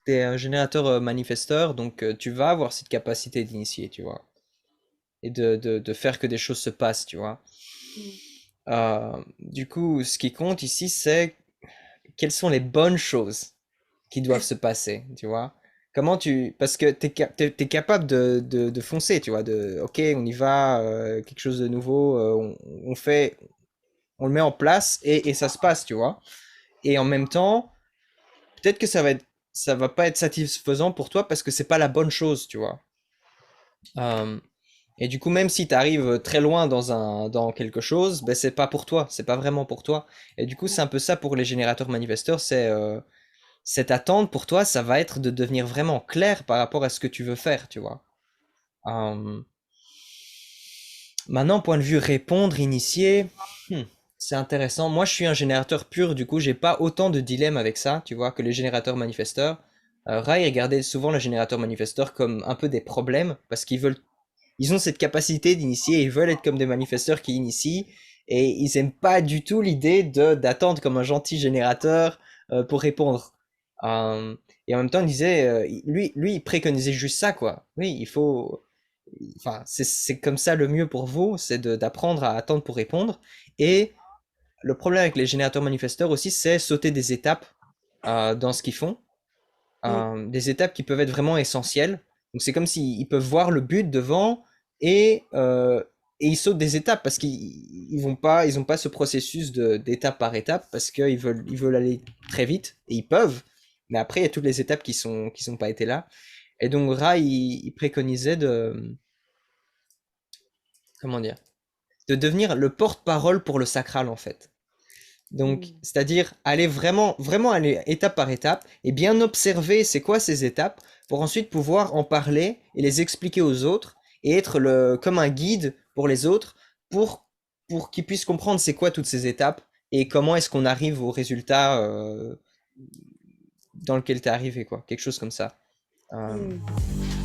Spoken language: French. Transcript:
t'es un générateur manifesteur, donc tu vas avoir cette capacité d'initier, tu vois, et de faire que des choses se passent, tu vois. Mm. Du coup, ce qui compte ici, c'est quelles sont les bonnes choses qui doivent se passer, tu vois. Comment tu... Parce que t'es capable de foncer, tu vois, ok, on y va, quelque chose de nouveau, on fait, on le met en place et ça se passe, tu vois. Et en même temps, peut-être que ça va pas être satisfaisant pour toi parce que c'est pas la bonne chose, tu vois. Euh, et du coup, même si tu arrives très loin dans quelque chose, ben c'est pas pour toi, c'est pas vraiment pour toi. Et du coup, c'est un peu ça pour les générateurs manifesteurs, cette attente pour toi, ça va être de devenir vraiment clair par rapport à ce que tu veux faire, tu vois. Euh, Maintenant, point de vue répondre, initier, hmm, c'est intéressant. Moi, je suis un générateur pur, du coup, j'ai pas autant de dilemmes avec ça, tu vois, que les générateurs manifesteurs. Rai regardait souvent les générateurs manifesteurs comme un peu des problèmes, parce ils ont cette capacité d'initier, ils veulent être comme des manifesteurs qui initient, et ils aiment pas du tout l'idée d'attendre comme un gentil générateur pour répondre. Euh, et en même temps, il disait, lui, il préconisait juste ça, quoi. Oui, il faut, enfin, c'est comme ça le mieux pour vous, c'est d'apprendre à attendre pour répondre. Et le problème avec les générateurs manifesteurs aussi, c'est sauter des étapes dans ce qu'ils font, Mm. des étapes qui peuvent être vraiment essentielles. Donc c'est comme s'ils peuvent voir le but devant et, euh, et ils sautent des étapes parce ils ont pas ce processus d'étape par étape parce ils veulent aller très vite et ils peuvent. Mais après, il y a toutes les étapes qui sont pas été là. Et donc Ra, il préconisait comment dire, de devenir le porte-parole pour le sacral en fait. Donc, Mm. c'est-à-dire aller vraiment aller étape par étape et bien observer c'est quoi ces étapes pour ensuite pouvoir en parler et les expliquer aux autres et être comme un guide pour les autres pour, pour qu'ils puissent comprendre c'est quoi toutes ces étapes et comment est-ce qu'on arrive au résultat dans lequel tu es arrivé, quoi. Quelque chose comme ça. Euh, Mm.